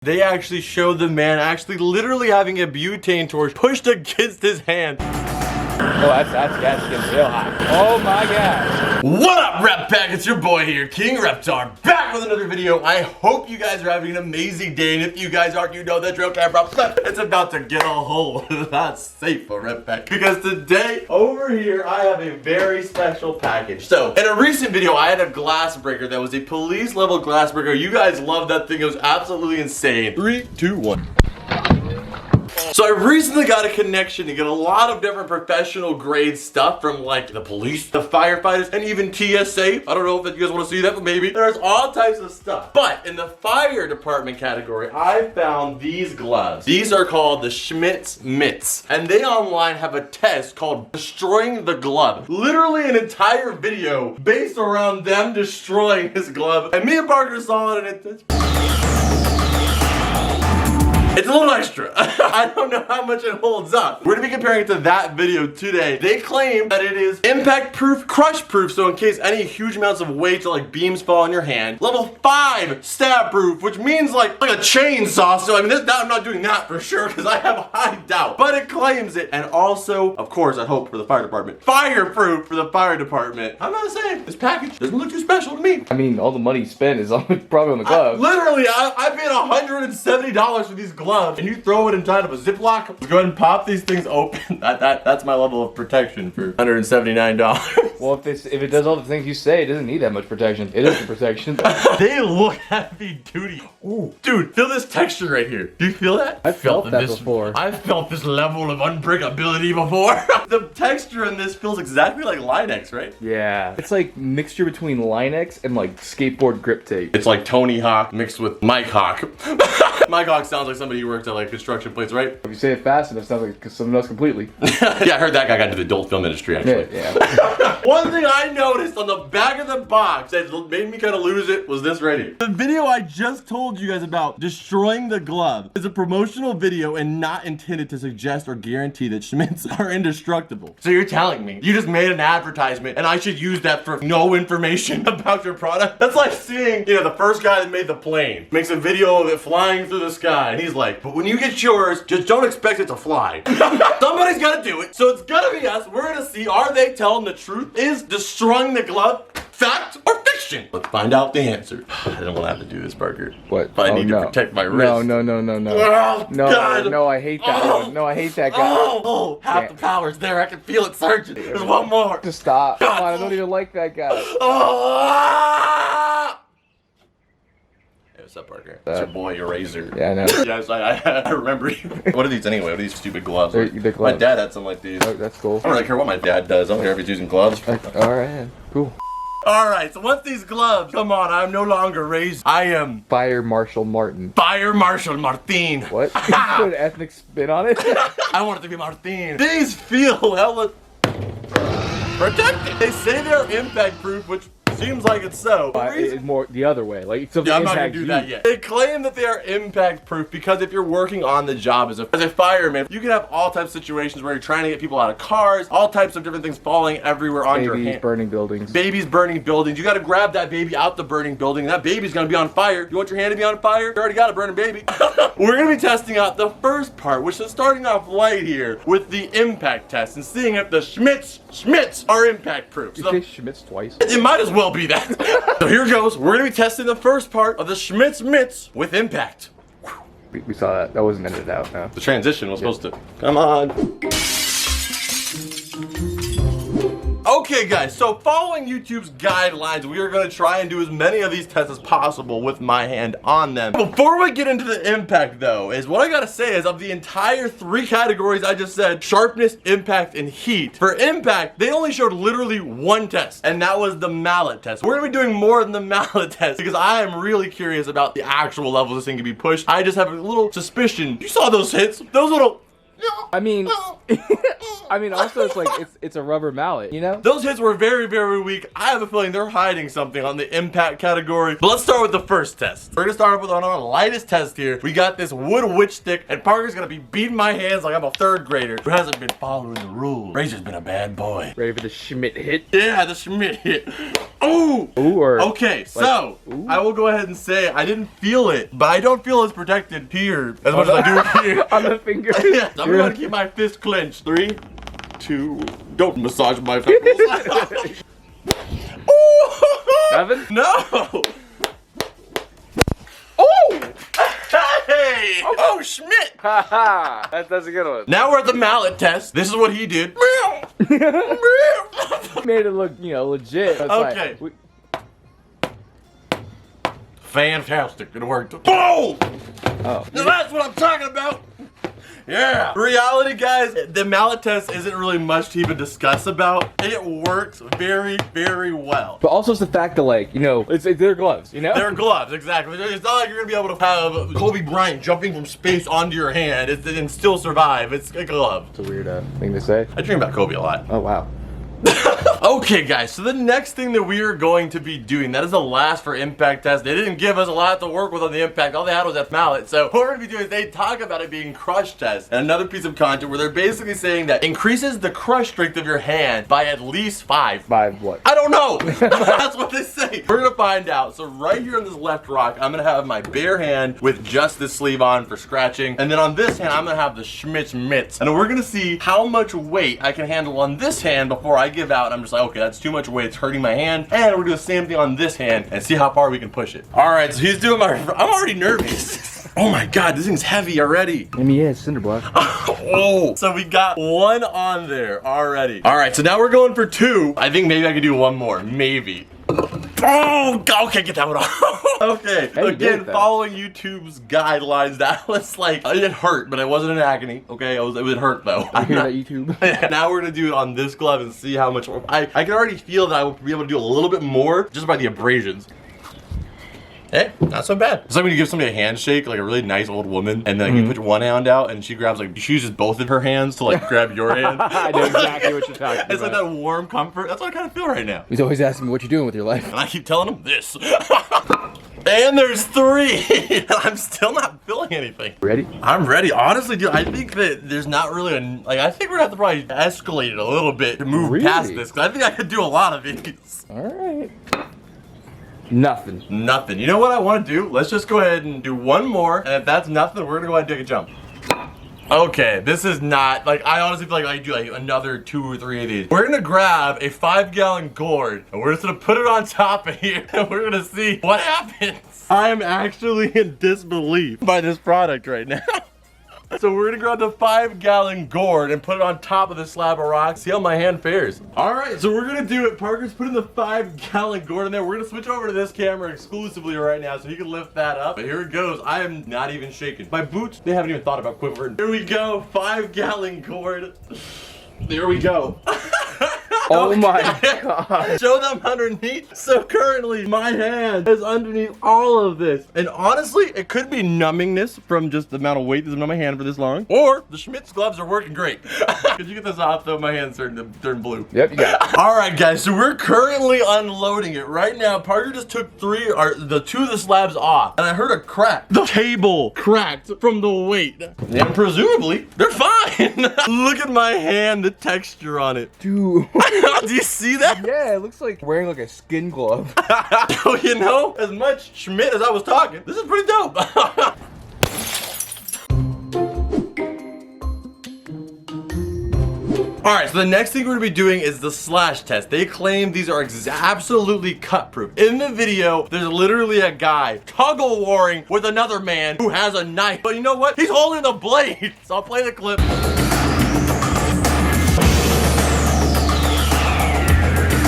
They actually showed the man actually literally having a butane torch pushed against his hand. Oh, that's getting real hot. Oh my gosh. What up, Rep Pack? It's your boy here, King Reptar, back with another video. I hope you guys are having an amazing day, and if you guys aren't, you know the drill, camera. It's about to get a hole. That's safe for Rep Pack. Because today, over here, I have a very special package. So, in a recent video, I had a glass breaker that was a police level glass breaker. You guys loved that thing. It was absolutely insane. 3, 2, 1. So I recently got a connection to get a lot of different professional grade stuff from like the police, the firefighters, and even TSA. I don't know if you guys want to see that, but maybe. There's all types of stuff. But in the fire department category, I found these gloves. These are called the Schmidt's Mitts. And they online have a test called Destroying the Glove. Literally an entire video based around them destroying his glove. And me and Parker saw it, and it's a little extra. I don't know how much it holds up. We're gonna be comparing it to that video today. They claim that it is impact proof, crush proof, so in case any huge amounts of weight or like beams fall on your hand. Level 5 stab proof, which means like a chainsaw. So I mean, I'm not doing that for sure because I have a high doubt. But it claims it. And also, of course, I hope for the fire department. Fireproof for the fire department. I'm not saying this package doesn't look too special to me. I mean, all the money spent is probably on the gloves. Literally, I paid $170 for these gloves, and you throw it inside of a Ziploc. Let's go ahead and pop these things open. That's my level of protection for $179. Well, if it does all the things you say, it doesn't need that much protection. It is the protection. They look heavy duty. Ooh, dude, feel this texture right here. Do you feel that? I've felt that before. I've felt this level of unbreakability before. The texture in this feels exactly like Line-X, right? Yeah. It's like mixture between Line-X and like skateboard grip tape. It's like Tony Hawk mixed with Mike Hawk. Mike Hawk sounds like somebody who works at like construction place, right? If you say it fast enough, it sounds like something else completely. Yeah, I heard that guy got into the adult film industry, actually. Yeah. One thing I noticed on the back of the box that made me kind of lose it was this right here. The video I just told you guys about, Destroying the Glove, is a promotional video and not intended to suggest or guarantee that Schmidt's are indestructible. So you're telling me you just made an advertisement and I should use that for no information about your product? That's like seeing, you know, the first guy that made the plane makes a video of it flying through the sky and he's like, but when you get yours, just don't expect it to fly. Somebody's gotta do it. So it's gonna be us. We're gonna see, are they telling the truth? Is destroying the glove fact or fiction? Let's find out the answer. I don't want to have to do this, Parker. What? But I need to protect my wrist. No. Oh, no, God. no, I hate that one. No, I hate that guy. Half the power's there. I can feel it surging. There's one more. Just stop. Come on, I don't even like that guy. What's up, Parker? It's your boy Eraser. Yeah, I know. Yes, I remember you. What are these anyway? What are these stupid gloves? They're gloves. My dad had some like these. Oh, that's cool. I don't really care what my dad does. I don't care if he's using gloves. Alright, cool. Alright, so once these gloves come on, I'm no longer Razor. I am Fire Marshal Martin. Fire Marshal Martin. What? You put an ethnic spin on it? I want it to be Martin. These feel hella protected. They say they're impact proof, which seems like it's so. It's more the other way. Like, so yeah, I'm not gonna do that yet. They claim that they are impact proof because if you're working on the job as a fireman, you can have all types of situations where you're trying to get people out of cars, all types of different things falling everywhere on your hand. Babies burning buildings. Babies burning buildings. You gotta grab that baby out the burning building. That baby's gonna be on fire. You want your hand to be on fire? You already got a burning baby. We're gonna be testing out the first part, which is starting off light here with the impact test and seeing if the Schmidt's are impact proof. Did you say Schmidt's twice? It might as well be that. So here goes. We're gonna be testing the first part of the Schmidt's Mitts with impact. We saw that. That wasn't edited out, no. The transition was supposed to. Come on. Okay guys, so following YouTube's guidelines, we are going to try and do as many of these tests as possible with my hand on them. Before we get into the impact though, is what I gotta say is of the entire 3 categories I just said, sharpness, impact, and heat. For impact, they only showed literally 1 test, and that was the mallet test. We're gonna be doing more than the mallet test because I am really curious about the actual level this thing can be pushed. I just have a little suspicion. You saw those hits? Those little... I mean... I mean, also it's like it's a rubber mallet, you know? Those hits were very, very weak. I have a feeling they're hiding something on the impact category. But let's start with the first test. We're gonna start with on our lightest test here. We got this wood witch stick, and Parker's gonna be beating my hands like I'm a third grader who hasn't been following the rules. Razor's been a bad boy. Ready for the Schmidt hit? Yeah, the Schmidt hit. Ooh! Ooh, or okay, so ooh. I will go ahead and say I didn't feel it, but I don't feel as protected here as much as I do here. on the finger. Yeah, so I'm gonna keep my fist clenched. 3, 2, don't massage my fingers. Nothing? No! Oh! Hey! Oh, Schmidt! Haha, that's a good one. Now we're at the mallet test. This is what he did. Made it look, you know, legit. It's Okay. Like, Fantastic, it worked. Boom! oh. Now that's what I'm talking about. Yeah. Reality, guys, the mallet test isn't really much to even discuss about. It works very, very well. But also it's the fact that, like, you know, they're gloves, you know? They're gloves, exactly. It's not like you're gonna be able to have Kobe Bryant jumping from space onto your hand and still survive. It's a glove. It's a weird thing to say. I dream about Kobe a lot. Oh, wow. Okay, guys, so the next thing that we are going to be doing, that is the last for impact test. They didn't give us a lot to work with on the impact. All they had was that mallet. So what we're going to be doing is they talk about it being crush test, and another piece of content where they're basically saying that increases the crush strength of your hand by at least 5. By what? I don't know. That's what they say. We're going to find out. So right here on this left rock, I'm going to have my bare hand with just this sleeve on for scratching. And then on this hand, I'm going to have the Schmidt's mitts. And we're going to see how much weight I can handle on this hand before I give out. I'm just like, okay, that's too much weight. It's hurting my hand. And we're doing the same thing on this hand and see how far we can push it. All right, so he's doing my, I'm already nervous. Oh my God, this thing's heavy already. I mean, yeah, it's cinder block. Oh, so we got 1 on there already. All right, so now we're going for 2. I think maybe I could do 1 more, maybe. Oh, okay, get that one off. Okay, again, following YouTube's guidelines, that was like, it hurt, but it wasn't an agony. Okay, it would hurt though. You hear that, YouTube? Yeah, now we're gonna do it on this glove and see how much, I can already feel that I will be able to do a little bit more just by the abrasions. Hey, not so bad. It's like when you give somebody a handshake, like a really nice old woman, and then you put one hand out and she grabs, like, she uses both of her hands to like grab your hand. I know exactly what you're talking about. It's like that warm comfort. That's what I kind of feel right now. He's always asking me what you're doing with your life. And I keep telling him this. And there's 3. And I'm still not feeling anything. Ready? I'm ready. Honestly, dude, I think that there's not really like, I think we're gonna have to probably escalate it a little bit to move past this, because I think I could do a lot of these. All right. Nothing. Nothing. You know what I want to do? Let's just go ahead and do 1 more, and if that's nothing, we're gonna go ahead and take a jump. Okay, this is not, like, I honestly feel like I do like another 2 or 3 of these. We're gonna grab a 5-gallon gourd, and we're just gonna put it on top of here, and we're gonna see what happens. I am actually in disbelief by this product right now. So we're gonna grab the 5-gallon gourd and put it on top of this slab of rock. See how my hand fares. All right, so we're gonna do it. Parker's putting the 5-gallon gourd in there. We're gonna switch over to this camera exclusively right now so he can lift that up. But here it goes. I am not even shaking. My boots, they haven't even thought about quivering. Here we go, 5-gallon gourd. There we go. Oh my God. Show them underneath. So currently my hand is underneath all of this. And honestly, it could be numbingness from just the amount of weight that's been on my hand for this long. Or the Schmidt's gloves are working great. Could you get this off though? My hand's starting to turn blue. Yep, you got it. All right, guys, so we're currently unloading it right now. Parker just took 2 of the slabs off, and I heard a crack. The table cracked from the weight. And presumably, they're fine. Look at my hand, the texture on it. Dude. Do you see that? Yeah, it looks like wearing like a skin glove. You know, as much Schmidt as I was talking, this is pretty dope. All right, so the next thing we're gonna be doing is the slash test. They claim these are absolutely cut proof. In the video, there's literally a guy tuggle warring with another man who has a knife. But you know what? He's holding the blade. So I'll play the clip.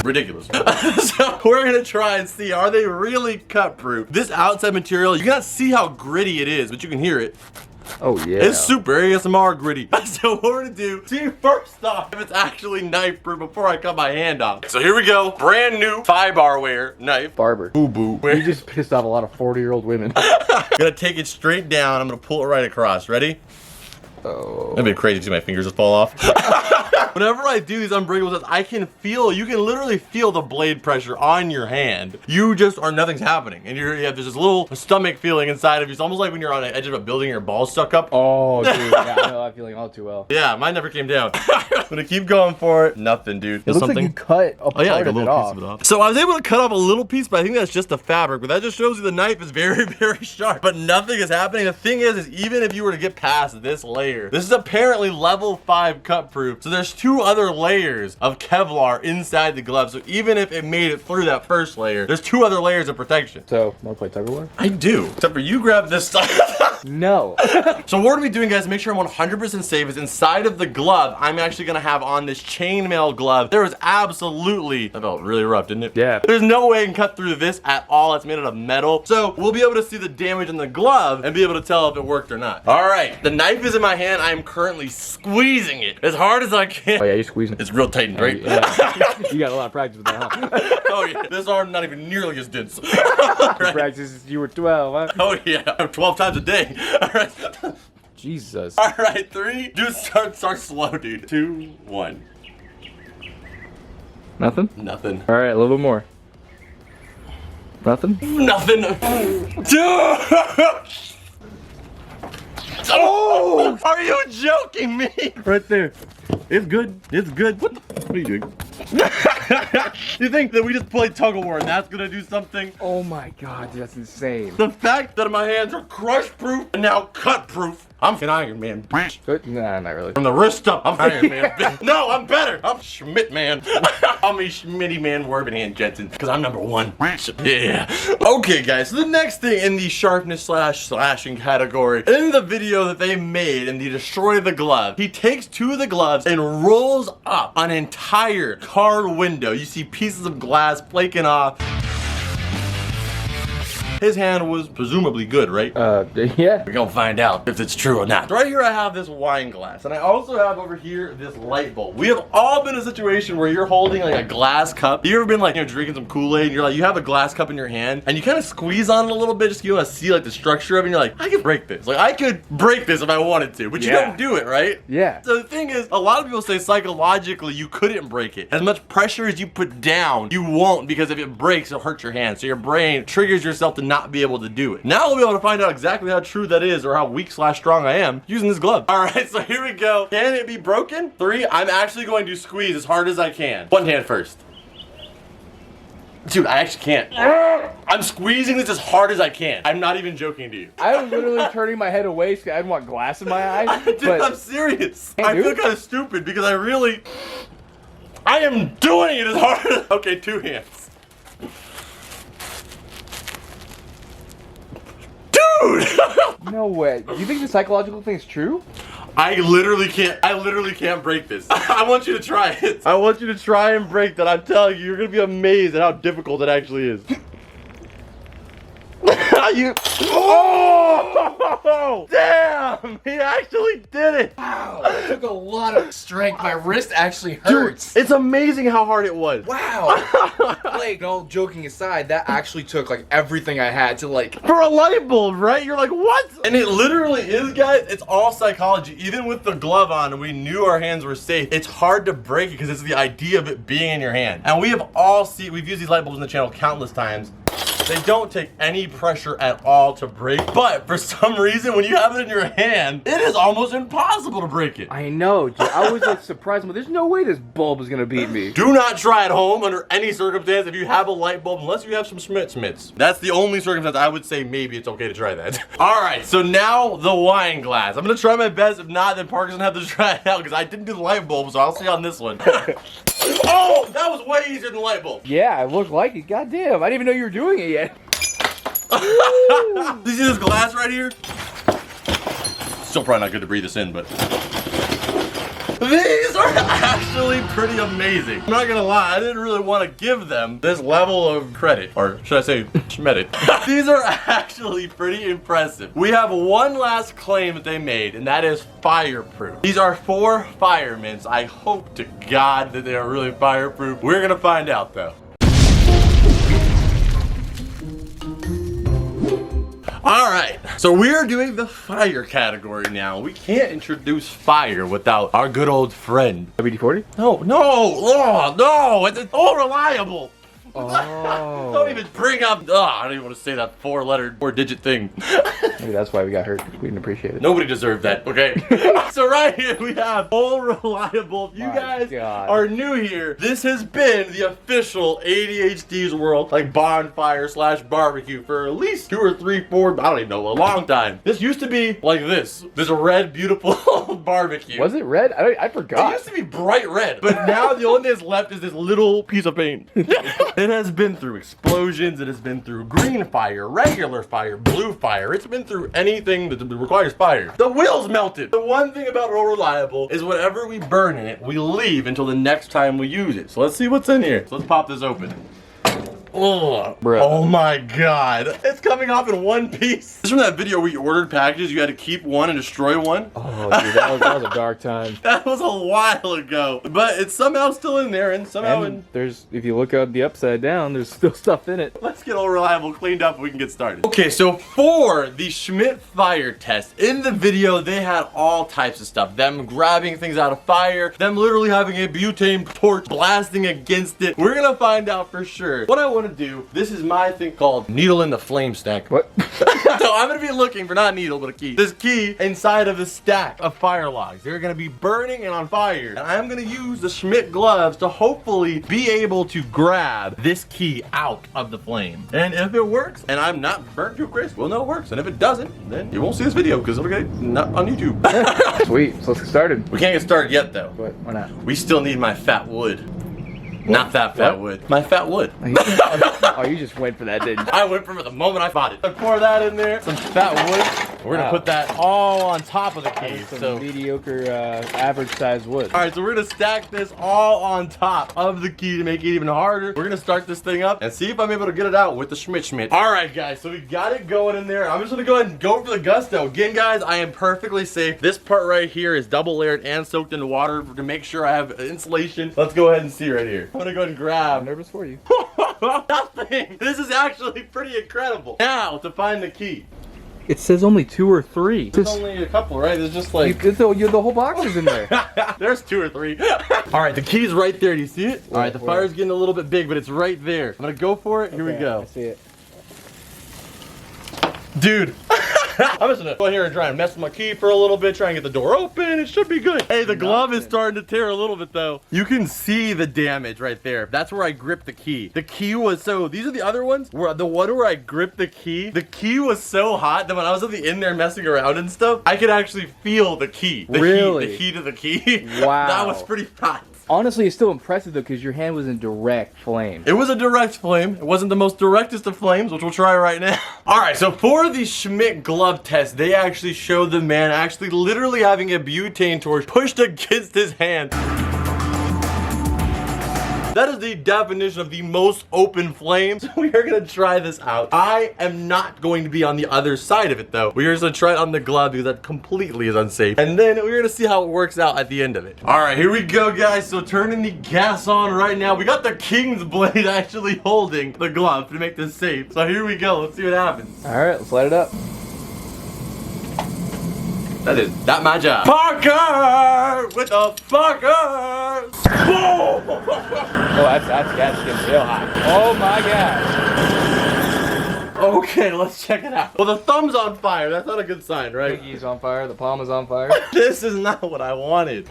Ridiculous. So we're gonna try and see, are they really cut proof? This outside material, you cannot see how gritty it is, but you can hear it. Oh yeah. It's super ASMR gritty. So what we're gonna do, see first off if it's actually knife proof before I cut my hand off. So here we go, brand new 5-bar wear knife. Barber. Boo boo. You just pissed off a lot of 40-year-old women. Gonna take it straight down, I'm gonna pull it right across, ready? Oh. That'd be crazy to see my fingers just fall off. Whenever I do these unbreakable tests, I can feel, you can literally feel the blade pressure on your hand. You just are, nothing's happening. And you have this little stomach feeling inside of you. It's almost like when you're on the edge of a building and your balls stuck up. Oh, dude, yeah, I know that feeling all too well. Yeah, mine never came down. I'm gonna keep going for it. Nothing, dude. It looks like you cut a part like a of little it piece off. of it off. So I was able to cut off a little piece, but I think that's just the fabric. But that just shows you the knife is very, very sharp. But nothing is happening. The thing is even if you were to get past this layer, this is apparently level 5 cut proof. So there's 2 other layers of Kevlar inside the glove. So even if it made it through that first layer, there's 2 other layers of protection. So, wanna play tug of war? I do. Except for you grab this stuff. No. So what we're gonna be doing, guys, to make sure I'm 100% safe is inside of the glove, I'm actually gonna have on this chainmail glove. There was absolutely, that felt really rough, didn't it? Yeah. There's no way I can cut through this at all. It's made out of metal. So we'll be able to see the damage in the glove and be able to tell if it worked or not. All right, the knife is in my hand. I am currently squeezing it as hard as I can. Oh yeah, you're squeezing it. It's real tight, right? Yeah. You got a lot of practice with that, huh? Oh yeah, this arm not even nearly as dense. Right. Practice since you were 12, huh? Oh yeah, 12 times a day. All right. Jesus. All right, 3. Dude, start slow, dude. 2, 1. Nothing? Nothing. All right, a little bit more. Nothing? Nothing. Dude! Oh! Are you joking me? Right there. It's good. It's good. What are you doing? You think that we just played tug of war and that's gonna do something? Oh my god, dude, that's insane. The fact that my hands are crush proof and now cut proof. I'm an Iron Man. Good? Nah, not really. From the wrist up, I'm Iron Man. No, I'm better. I'm Schmidt Man. I'm a Schmitty Man Warbenhand Jetson because I'm number 1. Yeah. Okay, guys. So the next thing in the sharpness slashing category, in the video that they made in the Destroy the Glove, he takes 2 of the gloves and rolls up an entire car window. You see pieces of glass flaking off. His hand was presumably good, right? Yeah. We're gonna find out if it's true or not. Right here I have this wine glass, and I also have over here this light bulb. We have all been in a situation where you're holding like a glass cup. You ever been like, you know, drinking some Kool-Aid and you're like, you have a glass cup in your hand and you kind of squeeze on it a little bit just so you want to see like the structure of it and you're like, I could break this. Like I could break this if I wanted to, but you don't do it, right? Yeah. So the thing is, a lot of people say psychologically you couldn't break it. As much pressure as you put down, you won't, because if it breaks, it'll hurt your hand. So your brain triggers yourself to not be able to do it. Now we'll be able to find out exactly how true that is or how weak/strong I am using this glove. All right, so here we go. Can it be broken? 3, I'm actually going to squeeze as hard as I can. One hand first. Dude, I actually can't. I'm squeezing this as hard as I can. I'm not even joking to you. I was literally turning my head away because I didn't want glass in my eyes. Dude, but I'm serious. Hey, I dude. feel kind of stupid because I am doing it as hard as, okay, 2 hands. Dude! no way. Do you think the psychological thing is true? I literally can't break this. I want you to try it. I want you to try and break that. I'm telling you, you're gonna be amazed at how difficult it actually is. Oh! Damn! He actually did it! Wow, that took a lot of strength. My wrist actually hurts. Dude, it's amazing how hard it was. Wow. Like, no joking aside, that actually took like everything I had to like. For a light bulb, right? You're like, what? And it literally is, guys. It's all psychology. Even with the glove on and we knew our hands were safe, it's hard to break it because it's the idea of it being in your hand. And we have all seen, we've used these light bulbs on the channel countless times. They don't take any pressure at all to break, but for some reason, when you have it in your hand, it is almost impossible to break it. I know, dude. I was like surprised, but there's no way this bulb is gonna beat me. Do not try at home under any circumstance if you have a light bulb, unless you have some Schmitz. That's the only circumstance I would say maybe it's okay to try that. All right, so now the wine glass. I'm gonna try my best. If not, then Parker's gonna have to try it out because I didn't do the light bulb, so I'll see on this one. Oh, that was way easier than the light bulb. Yeah, it looked like it. Goddamn, I didn't even know you were doing it yet. Do you see this glass right here? Still probably not good to breathe this in, but these are actually pretty amazing. I'm not gonna lie, I didn't really want to give them this level of credit, or should I say schmedit. These are actually pretty impressive. We have one last claim that they made, and that is fireproof. These are 4 firemints. I hope to God that they are really fireproof. We're gonna find out though. All right, so we're doing the fire category now. We can't introduce fire without our good old friend. WD-40? No, it's all reliable. Oh. Don't even bring up, I don't even want to say that four-digit thing. Maybe that's why we got hurt. We didn't appreciate it. Nobody deserved that, okay? So right here we have all reliable. If you guys are new here, this has been the official ADHD's World, like bonfire / barbecue for at least 2 or 3, 4, I don't even know, a long time. This used to be like this. This red, beautiful barbecue. Was it red? I forgot. It used to be bright red, but now the only thing that's left is this little piece of paint. It has been through explosions, it has been through green fire, regular fire, blue fire. It's been through anything that requires fire. The wheels melted. The one thing about All Reliable is whatever we burn in it, we leave until the next time we use it. So let's see what's in here. So let's pop this open. Oh, oh my god. It's coming off in one piece. This is from that video where you ordered packages, you had to keep one and destroy one. Oh, dude, that was a dark time. That was a while ago. But it's somehow still in there and somehow there's, if you look up the upside down, there's still stuff in it. Let's get All Reliable cleaned up and we can get started. Okay, so for the Schmidt fire test, in the video they had all types of stuff. Them grabbing things out of fire, them literally having a butane torch blasting against it. We're gonna find out for sure. What I want to do, this is my thing called needle in the flame stack. What? So I'm gonna be looking for not a needle but a key. This key inside of the stack of fire logs. They're gonna be burning and on fire. And I'm gonna use the Schmidt gloves to hopefully be able to grab this key out of the flame. And if it works and I'm not burnt to a crisp, we'll know it works. And if it doesn't, then you won't see this video because it'll get not on YouTube. Sweet, so let's get started. We can't get started yet though. What? Why not? We still need my fat wood. Not that fat wood. My fat wood. Oh, you just went for that, didn't you? I went from it the moment I bought it. I pour that in there, some fat wood. We're gonna put that all on top of the key. Some mediocre, average sized wood. All right, so we're gonna stack this all on top of the key to make it even harder. We're gonna start this thing up and see if I'm able to get it out with the Schmidt. All right, guys, so we got it going in there. I'm just gonna go ahead and go for the gusto. Again, guys, I am perfectly safe. This part right here is double layered and soaked in water to make sure I have insulation. Let's go ahead and see right here. I'm gonna go ahead and grab. I'm nervous for you. Nothing. This is actually pretty incredible. Now, to find the key. It says only 2 or 3. There's only a couple, right? There's just like... the whole box is in there. There's 2 or 3. All right, the key's right there. Do you see it? All right, the fire's getting a little bit big, but it's right there. I'm gonna go for it. Here we go. I see it. Dude. I'm just gonna go here and try and mess with my key for a little bit, try and get the door open. It should be good. Hey, the glove is starting to tear a little bit though. You can see the damage right there. That's where I gripped the key. The key was so, these are the other ones, where the one where I gripped the key was so hot that when I was in there messing around and stuff, I could actually feel the key. Really? The heat of the key. Wow. That was pretty hot. Honestly, it's still impressive though, because your hand was in direct flame. It was a direct flame. It wasn't the most directest of flames, which we'll try right now. All right, so for the Schmidt glove test, they actually showed the man actually literally having a butane torch pushed against his hand. That is the definition of the most open flame. So we are gonna try this out. I am not going to be on the other side of it though. We are just gonna try it on the glove because that completely is unsafe. And then we're gonna see how it works out at the end of it. All right, here we go, guys. So turning the gas on right now. We got the King's blade actually holding the glove to make this safe. So here we go. Let's see what happens. All right, let's light it up. That is not my job. Parker with the fuckers. Boom! Oh, that's getting real hot. Oh my gosh. Okay, let's check it out. Well, the thumb's on fire. That's not a good sign, right? Piggy's on fire. The palm is on fire. This is not what I wanted.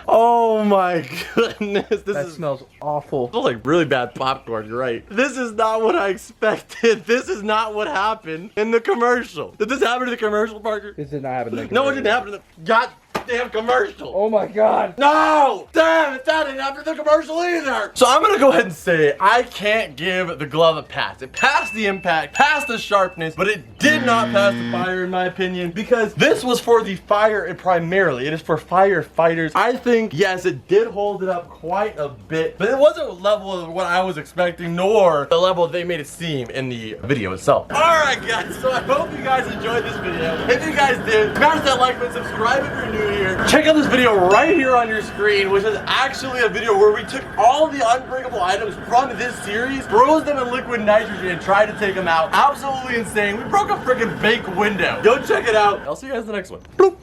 Oh my goodness. That smells awful. It smells like really bad popcorn, you're right. This is not what I expected. This is not what happened in the commercial. Did this happen in the commercial, Parker? This did not happen. No, it didn't happen in the goddamn commercial. Oh my god. No! Damn it, that didn't happen in the commercial either. So I'm gonna go ahead and say I can't give the glove a pass. It passed the impact, passed the sharpness, but it did not pass the fire in my opinion because this was for the fire primarily. It is for firefighters. I think, yes, it did hold it up quite a bit, but it wasn't a level of what I was expecting, nor the level they made it seem in the video itself. All right, guys, so I hope you guys enjoyed this video. If you guys did, smash that like button, subscribe if you're new here. here. Check out this video right here on your screen, which is actually a video where we took all the unbreakable items from this series, froze them in liquid nitrogen, and tried to take them out. Absolutely insane. We broke a freaking fake window. Go check it out. I'll see you guys in the next one. Boop.